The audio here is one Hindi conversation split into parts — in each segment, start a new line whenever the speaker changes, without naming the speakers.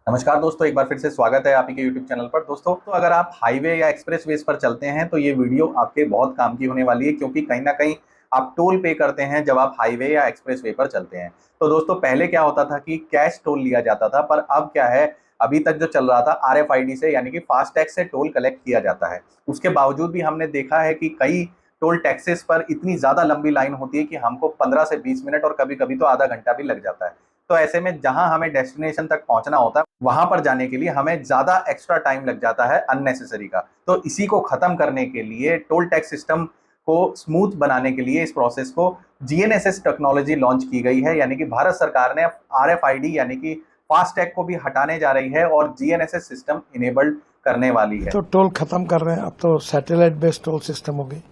नमस्कार दोस्तों, एक बार फिर से स्वागत है आप ही के YouTube चैनल पर। दोस्तों, तो अगर आप हाईवे या एक्सप्रेस वेज पर चलते हैं तो ये वीडियो आपके बहुत काम की होने वाली है, क्योंकि कहीं ना कहीं आप टोल पे करते हैं जब आप हाईवे या एक्सप्रेस वे पर चलते हैं। तो दोस्तों, पहले क्या होता था कि कैश टोल लिया जाता था, पर अब क्या है, अभी तक जो चल रहा था RFID से यानी कि फास्टैग से टोल कलेक्ट किया जाता है। उसके बावजूद भी हमने देखा है कि कई टोल टैक्सेस पर इतनी ज्यादा लंबी लाइन होती है कि हमको 15 से 20 मिनट और कभी कभी तो आधा घंटा भी लग जाता है। तो ऐसे में जहां हमें डेस्टिनेशन तक पहुंचना होता है, वहां पर जाने के लिए हमें ज्यादा एक्स्ट्रा टाइम लग जाता है अननेसेसरी का। तो इसी को खत्म करने के लिए, टोल टैक्स सिस्टम को स्मूथ बनाने के लिए, इस प्रोसेस को GNSS टेक्नोलॉजी लॉन्च की गई है। यानी कि भारत सरकार ने RFID यानी कि फास्टैग को भी हटाने जा रही है और GNSS सिस्टम इनेबल्ड करने वाली है।
तो टोल खत्म कर रहे हैं। अब तो सैटेलाइट बेस्ड टोल सिस्टम हो गई।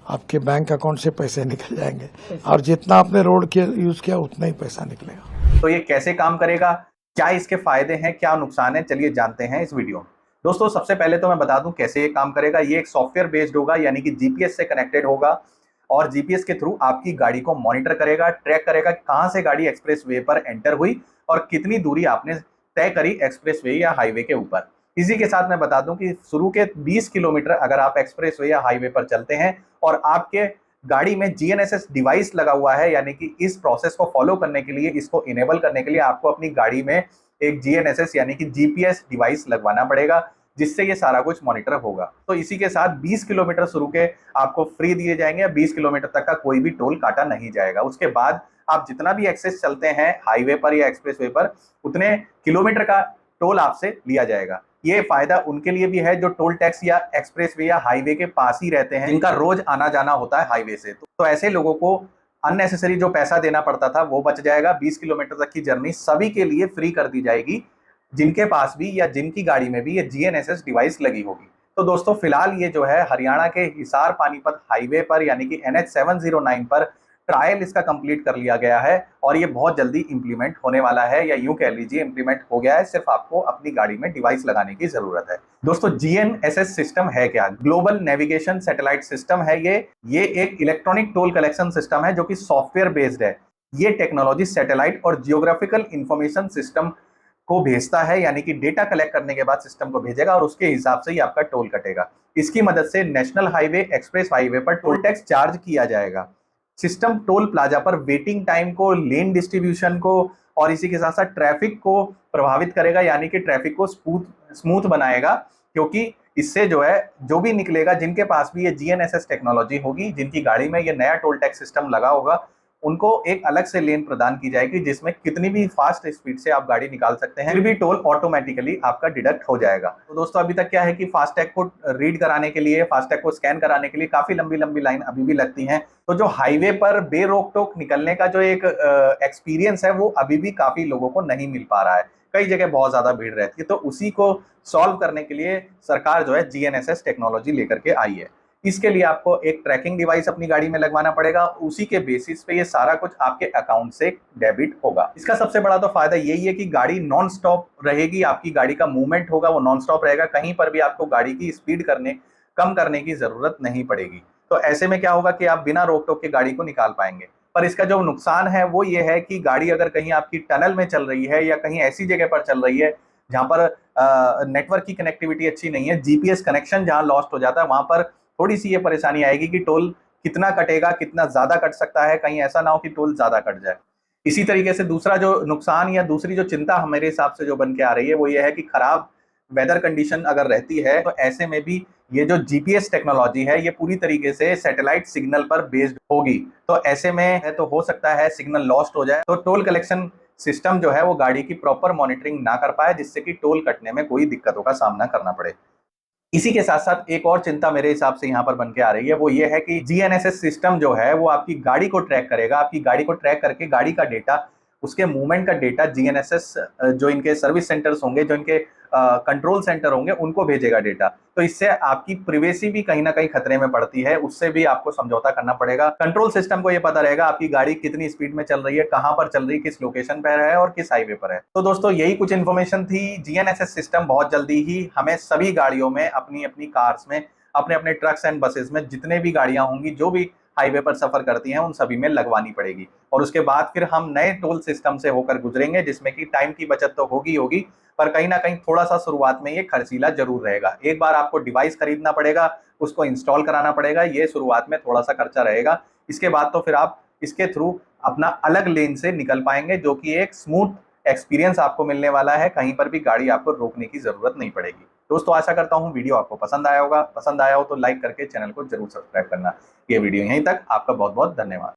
आपके बैंक अकाउंट से पैसे निकल जाएंगे और जितना आपने रोड के यूज किया उतना ही पैसा निकलेगा।
तो ये कैसे काम करेगा, क्या इसके फायदे हैं, क्या नुकसान है, चलिए जानते हैं इस वीडियो में। दोस्तों, सबसे पहले तो मैं बता दूं कैसे ये काम करेगा। ये एक सॉफ्टवेयर बेस्ड होगा, यानी कि जीपीएस से कनेक्टेड होगा और जीपीएस के थ्रू आपकी गाड़ी को मॉनिटर करेगा, ट्रैक करेगा कि कहां से गाड़ी एक्सप्रेस वे पर एंटर हुई और कितनी दूरी आपने तय करी एक्सप्रेस वे या हाईवे के ऊपर। इसी के साथ मैं बता दूं कि शुरू के 20 किलोमीटर अगर आप एक्सप्रेस वे या हाईवे पर चलते हैं और आपके गाड़ी में GNSS डिवाइस लगा हुआ है, यानी कि इस प्रोसेस को फॉलो करने के लिए, इसको इनेबल करने के लिए आपको अपनी गाड़ी में एक GNSS यानी कि GPS डिवाइस लगवाना पड़ेगा, जिससे ये सारा कुछ मॉनिटर होगा। तो इसी के साथ 20 किलोमीटर शुरू के आपको फ्री दिए जाएंगे, 20 किलोमीटर तक का कोई भी टोल काटा नहीं जाएगा। उसके बाद आप जितना भी एक्सेस चलते हैं हाईवे पर या एक्सप्रेस वे पर, उतने किलोमीटर का टोल आपसे लिया जाएगा। ये फायदा उनके लिए भी है जो टोल टैक्स या एक्सप्रेस वे या हाईवे के पास ही रहते हैं, जिनका रोज आना जाना होता है हाईवे से। तो ऐसे लोगों को अननेसेसरी जो पैसा देना पड़ता था वो बच जाएगा। 20 किलोमीटर तक की जर्नी सभी के लिए फ्री कर दी जाएगी, जिनके पास भी या जिनकी गाड़ी में भी ये GNSS डिवाइस लगी होगी। तो दोस्तों, फिलहाल ये जो है हरियाणा के हिसार पानीपत हाईवे पर यानी कि NH 709 पर ट्रायल इसका कंप्लीट कर लिया गया है और ये बहुत जल्दी इंप्लीमेंट होने वाला है, या यूं कह लीजिए इंप्लीमेंट हो गया है। सिर्फ आपको अपनी गाड़ी में डिवाइस लगाने की जरूरत है। दोस्तों, GNSS सिस्टम है क्या? ग्लोबल नेविगेशन सैटेलाइट सिस्टम है ये एक इलेक्ट्रॉनिक टोल कलेक्शन सिस्टम है जो कि सॉफ्टवेयर बेस्ड है। ये टेक्नोलॉजी सैटेलाइट और जियोग्राफिकल इंफॉर्मेशन सिस्टम को भेजता है, यानी कि डेटा कलेक्ट करने के बाद सिस्टम को भेजेगा और उसके हिसाब से ही आपका टोल कटेगा। इसकी मदद से नेशनल हाईवे, एक्सप्रेस हाईवे पर टोल टैक्स चार्ज किया जाएगा। सिस्टम टोल प्लाजा पर वेटिंग टाइम को, लेन डिस्ट्रीब्यूशन को और इसी के साथ साथ ट्रैफिक को प्रभावित करेगा, यानी कि ट्रैफिक को स्मूथ बनाएगा। क्योंकि इससे जो है, जो भी निकलेगा, जिनके पास भी ये GNSS टेक्नोलॉजी होगी, जिनकी गाड़ी में ये नया टोल टैक्स सिस्टम लगा होगा, उनको एक अलग से लेन प्रदान की जाएगी, जिसमें कितनी भी फास्ट स्पीड से आप गाड़ी निकाल सकते हैं, फिर भी टोल ऑटोमेटिकली आपका डिडक्ट हो जाएगा। तो दोस्तों, अभी तक क्या है कि फास्टैग को रीड कराने के लिए, फास्टैग को स्कैन कराने के लिए काफी लंबी लंबी लाइन अभी भी लगती है। तो जो हाईवे पर बेरोक टोक निकलने का जो एक एक्सपीरियंस है, वो अभी भी काफी लोगों को नहीं मिल पा रहा है। कई जगह बहुत ज्यादा भीड़ रहती है। तो उसी को सॉल्व करने के लिए सरकार जो है GNSS टेक्नोलॉजी लेकर के आई है। इसके लिए आपको एक ट्रैकिंग डिवाइस अपनी गाड़ी में लगवाना पड़ेगा। उसी के बेसिस पे ये सारा कुछ आपके अकाउंट से डेबिट होगा। इसका सबसे बड़ा तो फायदा यही है कि गाड़ी नॉन स्टॉप रहेगी, आपकी गाड़ी का मूवमेंट होगा वो नॉन स्टॉप रहेगा। कहीं पर भी आपको गाड़ी की स्पीड कम करने की जरूरत नहीं पड़ेगी। तो ऐसे में क्या होगा कि आप बिना रोक टोक के गाड़ी को निकाल पाएंगे। पर इसका जो नुकसान है वो ये है कि गाड़ी अगर कहीं आपकी टनल में चल रही है या कहीं ऐसी जगह पर चल रही है जहां पर नेटवर्क की कनेक्टिविटी अच्छी नहीं है, GPS कनेक्शन जहां लॉस्ट हो जाता है, वहां पर थोड़ी सी ये परेशानी आएगी कि टोल कितना कटेगा, कितना ज्यादा कट सकता है, कहीं ऐसा ना हो कि टोल ज्यादा कट जाए। इसी तरीके से दूसरा जो नुकसान या दूसरी जो चिंता हमारे हिसाब से जो बन के आ रही है वो ये है कि खराब वेदर कंडीशन अगर रहती है तो ऐसे में भी ये जो GPS टेक्नोलॉजी है ये पूरी तरीके से सैटेलाइट सिग्नल पर बेस्ड होगी। तो ऐसे में है तो हो सकता है सिग्नल लॉस्ट हो जाए, तो टोल कलेक्शन सिस्टम जो है वो गाड़ी की प्रॉपर मॉनिटरिंग ना कर पाए, जिससे कि टोल कटने में कोई दिक्कतों का सामना करना पड़े। इसी के साथ साथ एक और चिंता मेरे हिसाब से यहाँ पर बन के आ रही है, वो ये है कि GNSS सिस्टम जो है वो आपकी गाड़ी को ट्रैक करेगा। आपकी गाड़ी को ट्रैक करके गाड़ी का डेटा, उसके मूवमेंट का डेटा GNSS जो इनके सर्विस सेंटर्स होंगे, जो इनके कंट्रोल सेंटर होंगे, उनको भेजेगा डेटा। तो इससे आपकी प्रिवेसी भी कहीं ना कहीं खतरे में पड़ती है, उससे भी आपको समझौता करना पड़ेगा। कंट्रोल सिस्टम को ये पता रहेगा आपकी गाड़ी कितनी स्पीड में चल रही है, कहां पर चल रही है, किस लोकेशन पर है और किस हाईवे पर है। तो दोस्तों, यही कुछ इन्फॉर्मेशन थी। GNSS सिस्टम बहुत जल्दी ही हमें सभी गाड़ियों में, अपनी अपनी कार्स में, अपने अपने ट्रक्स एंड बसेस में जितने भी गाड़ियां होंगी, जो भी हाईवे पर सफर करती हैं उन सभी में लगवानी पड़ेगी। और उसके बाद फिर हम नए टोल सिस्टम से होकर गुजरेंगे, जिसमें कि टाइम की बचत तो होगी होगी, पर कहीं ना कहीं थोड़ा सा शुरुआत में ये खर्चीला जरूर रहेगा। एक बार आपको डिवाइस खरीदना पड़ेगा, उसको इंस्टॉल कराना पड़ेगा, ये शुरुआत में थोड़ा सा खर्चा रहेगा। इसके बाद तो फिर आप इसके थ्रू अपना अलग लेन से निकल पाएंगे, जो कि एक स्मूथ एक्सपीरियंस आपको मिलने वाला है। कहीं पर भी गाड़ी आपको रोकने की जरूरत नहीं पड़ेगी। दोस्तों आशा करता हूं वीडियो आपको पसंद आया होगा। पसंद आया हो तो लाइक करके चैनल को जरूर सब्सक्राइब करना। ये वीडियो यहीं तक। आपका बहुत बहुत धन्यवाद।